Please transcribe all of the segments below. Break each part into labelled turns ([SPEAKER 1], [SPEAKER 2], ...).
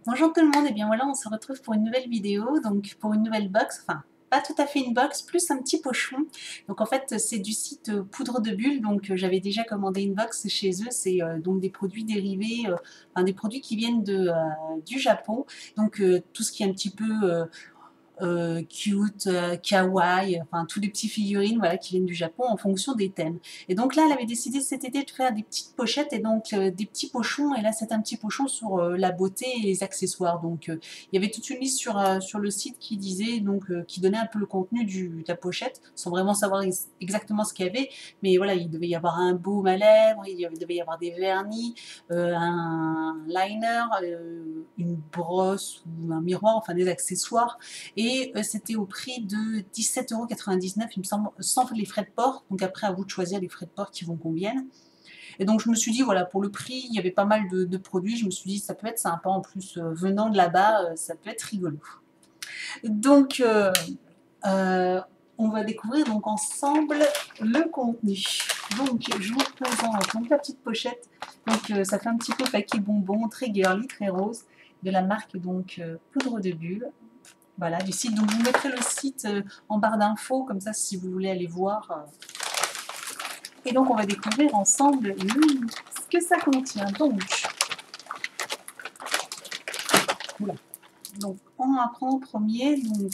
[SPEAKER 1] Bonjour tout le monde, et bien voilà, on se retrouve pour une nouvelle vidéo, donc pour une nouvelle box, enfin pas tout à fait une box, plus un petit pochon. Donc en fait c'est du site Poudre de Bulle, donc j'avais déjà commandé une box chez eux, c'est donc des produits dérivés, enfin des produits qui viennent du Japon, donc tout ce qui est un petit peu cute, kawaii, enfin tous les petits figurines voilà, qui viennent du Japon en fonction des thèmes. Et donc là, elle avait décidé cet été de faire des petites pochettes et donc des petits pochons. Et là, c'est un petit pochon sur la beauté et les accessoires. Donc il y avait toute une liste sur le site qui disait, donc qui donnait un peu le contenu de la pochette, sans vraiment savoir exactement ce qu'il y avait. Mais voilà, il devait y avoir un baume à lèvres, devait y avoir des vernis, un liner, une brosse ou un miroir, enfin des accessoires. Et c'était au prix de 17,99 €, il me semble, sans les frais de port. Donc après, à vous de choisir les frais de port qui vous conviennent. Et donc je me suis dit, voilà, pour le prix, il y avait pas mal de produits. Je me suis dit, ça peut être sympa. En plus, venant de là-bas, ça peut être rigolo. Donc, on va découvrir donc ensemble le contenu. Donc, je vous présente donc la petite pochette. Donc, ça fait un petit peu paquet bonbon, très girly, très rose, de la marque donc Poudre de Bulle. Voilà, du site. Donc, je vous mettrai le site en barre d'infos, comme ça, si vous voulez aller voir. Et donc, on va découvrir ensemble ce que ça contient. Donc, on apprend en premier. Donc,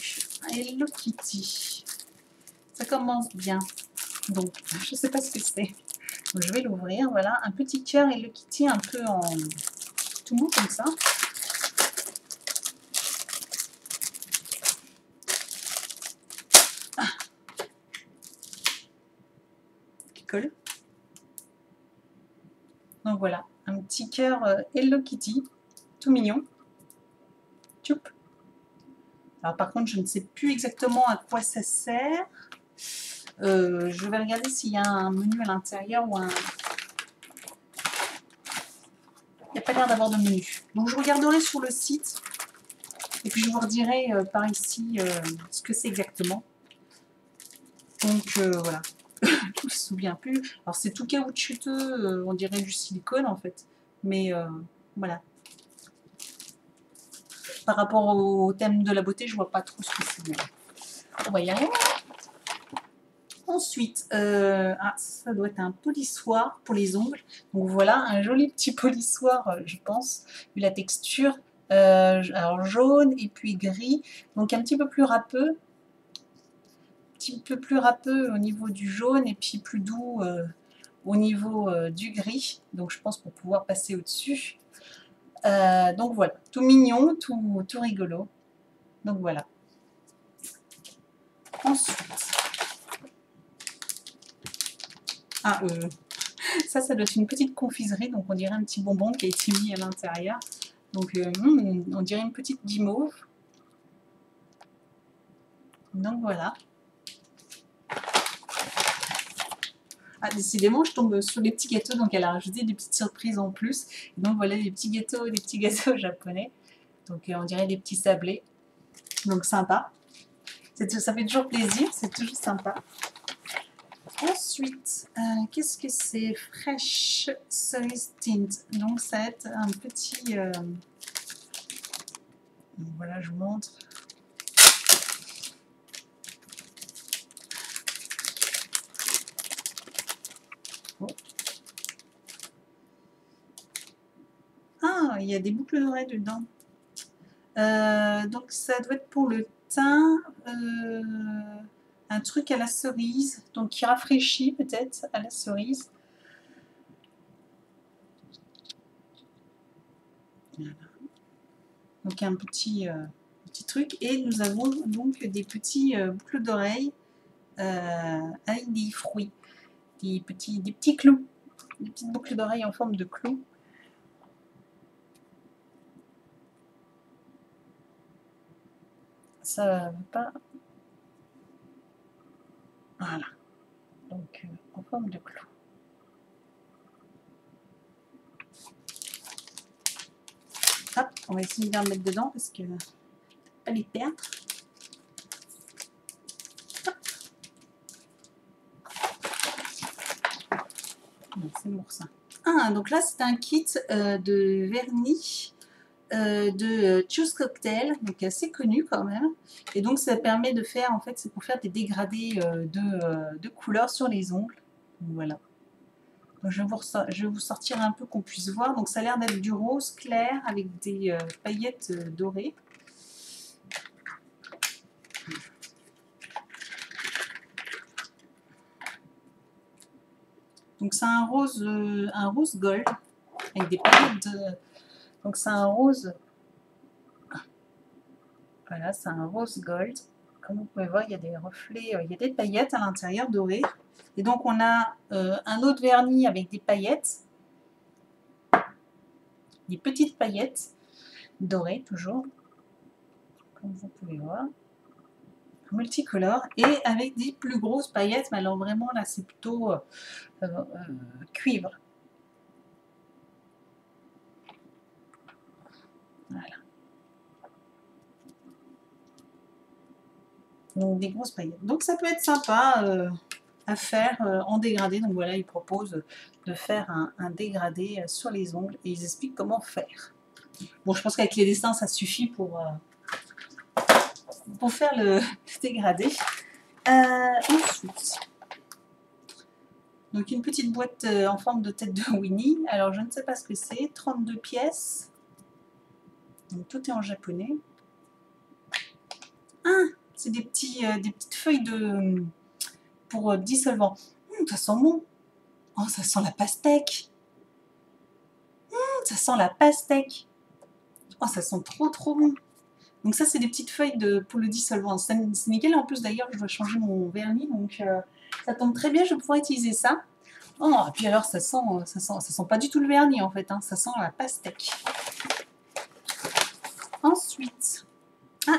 [SPEAKER 1] Hello Kitty. Ça commence bien. Donc, je ne sais pas ce que c'est. Donc, je vais l'ouvrir. Voilà, un petit cœur Hello Kitty un peu en tout mou comme ça. Qui colle. Donc voilà, un petit cœur Hello Kitty, tout mignon. Tchoup. Alors par contre, je ne sais plus exactement à quoi ça sert. Je vais regarder s'il y a un menu à l'intérieur ou un... Il n'y a pas l'air d'avoir de menu. Donc je regarderai sur le site et puis je vous redirai par ici ce que c'est exactement. Donc voilà, je ne me souviens plus. Alors c'est tout caoutchouteux, on dirait du silicone en fait. Mais voilà. Par rapport au thème de la beauté, je ne vois pas trop ce que c'est. On va y arriver. Ensuite, ça doit être un polissoir pour les ongles. Donc voilà, un joli petit polissoir, je pense, vu la texture. Alors jaune et puis gris, donc un petit peu plus râpeux. Un petit peu plus râpeux au niveau du jaune et puis plus doux au niveau du gris. Donc je pense pour pouvoir passer au-dessus. Donc voilà, tout mignon, tout rigolo. Donc voilà. Ensuite, ça doit être une petite confiserie, donc on dirait un petit bonbon qui a été mis à l'intérieur. Donc on dirait une petite guimauve. Donc voilà. Ah, décidément, je tombe sur les petits gâteaux, donc elle a rajouté des petites surprises en plus. Et donc voilà, des petits gâteaux japonais. Donc on dirait des petits sablés. Donc sympa. Ça fait toujours plaisir, c'est toujours sympa. Ensuite, qu'est-ce que c'est? Fresh Cerise Tint. Donc ça va être un petit... donc voilà, je vous montre. Oh. Ah, il y a des boucles d'oreilles dedans. Donc ça doit être pour le teint, un truc à la cerise, donc qui rafraîchit peut-être à la cerise. Voilà. Donc un petit truc. Et nous avons donc des petits boucles d'oreilles avec des fruits, des petits clous, des petites boucles d'oreilles en forme de clous. Ça va pas. Voilà. Donc en forme de clous. Hop, on va essayer de bien le mettre dedans parce que pas les perdre. C'est lourd ça. Ah, donc là c'est un kit de vernis de Choose Cocktail, donc assez connu quand même. Et donc ça permet de faire, en fait, c'est pour faire des dégradés de couleurs sur les ongles. Donc, voilà. Donc, je vais vous sortir un peu qu'on puisse voir. Donc ça a l'air d'être du rose clair avec des paillettes dorées. Donc c'est un rose gold avec des paillettes de... Donc c'est un rose... Voilà, c'est un rose gold. Comme vous pouvez voir, il y a des reflets, il y a des paillettes à l'intérieur dorées. Et donc on a un autre vernis avec des paillettes. Des petites paillettes dorées toujours. Comme vous pouvez voir. Multicolore. Et avec des plus grosses paillettes. Mais alors vraiment là c'est plutôt cuivre. Voilà. Donc des grosses paillettes. Donc ça peut être sympa à faire en dégradé. Donc voilà, ils proposent de faire un dégradé sur les ongles et ils expliquent comment faire. Bon, je pense qu'avec les dessins, ça suffit pour faire le dégradé. Ensuite, donc une petite boîte en forme de tête de Winnie. Alors je ne sais pas ce que c'est. 32 pièces. Donc tout est en japonais. Ah, c'est des petites feuilles pour dissolvant. Ça sent bon. Oh, ça sent la pastèque. Ça sent la pastèque. Oh, ça sent trop bon. Donc ça, c'est des petites feuilles pour le dissolvant. C'est nickel. En plus, d'ailleurs, je dois changer mon vernis. Donc ça tombe très bien, je vais pouvoir utiliser ça. Oh, et puis alors, ça sent pas du tout le vernis, en fait. Hein. Ça sent la pastèque. Ensuite,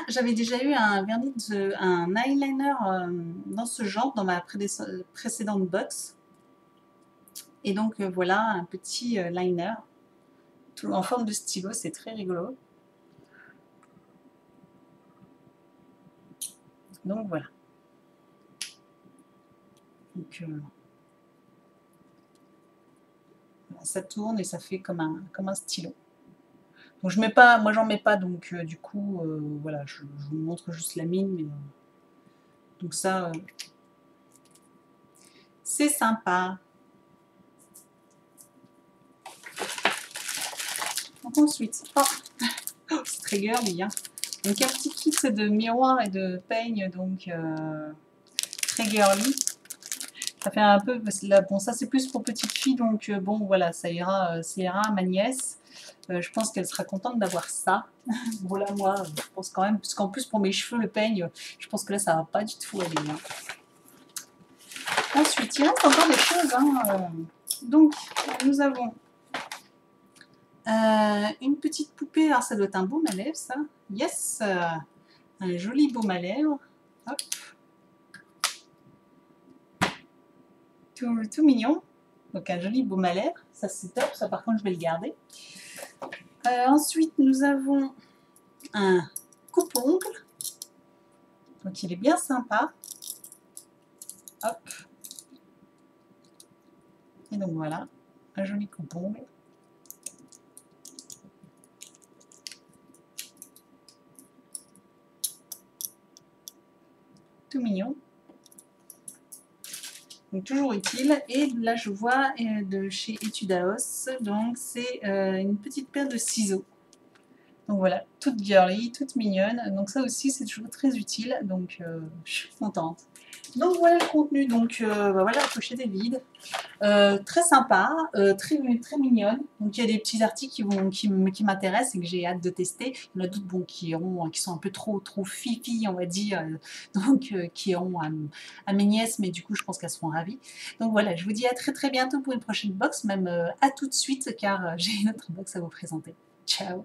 [SPEAKER 1] j'avais déjà eu un vernis, un eyeliner dans ce genre, dans ma précédente box. Et donc, voilà, un petit liner en forme de stylo. C'est très rigolo. Donc, voilà. Donc, ça tourne et ça fait comme un stylo. Donc je mets pas, moi j'en mets pas, donc du coup, voilà, je vous montre juste la mine. Mais, donc ça, c'est sympa. Donc ensuite, c'est très girly, hein. Donc un petit kit de miroir et de peigne, donc très girly. Ça fait un peu, parce que là, bon, ça c'est plus pour petite fille, donc bon, voilà, ça ira à ma nièce. Je pense qu'elle sera contente d'avoir ça. Voilà, moi, je pense quand même, parce qu'en plus pour mes cheveux, le peigne, je pense que là, ça va pas du tout aller. Hein. Ensuite, il reste encore des choses. Hein. Donc, nous avons une petite poupée. Alors, ça doit être un baume à lèvres, ça. Yes, un joli baume à lèvres. Hop. Tout mignon. Donc, un joli baume à lèvres. Ça, c'est top. Ça, par contre, je vais le garder. Ensuite, nous avons un coupe-ongle. Donc, il est bien sympa. Hop. Et donc, voilà. Un joli coupe-ongle. Tout mignon. Donc toujours utile. Et là je vois de chez Etudaos, donc c'est une petite paire de ciseaux. Donc voilà, toute girly, toute mignonne. Donc ça aussi c'est toujours très utile. Donc je suis contente. Donc voilà le contenu. Donc voilà la pochette est vide. Très sympa, très mignonne. Donc il y a des petits articles qui m'intéressent et que j'ai hâte de tester. Il y en a d'autres bon, qui sont un peu trop fifi, on va dire, donc qui iront à mes nièces, mais du coup je pense qu'elles seront ravies. Donc voilà, je vous dis à très bientôt pour une prochaine box, même à tout de suite car j'ai une autre box à vous présenter. Ciao!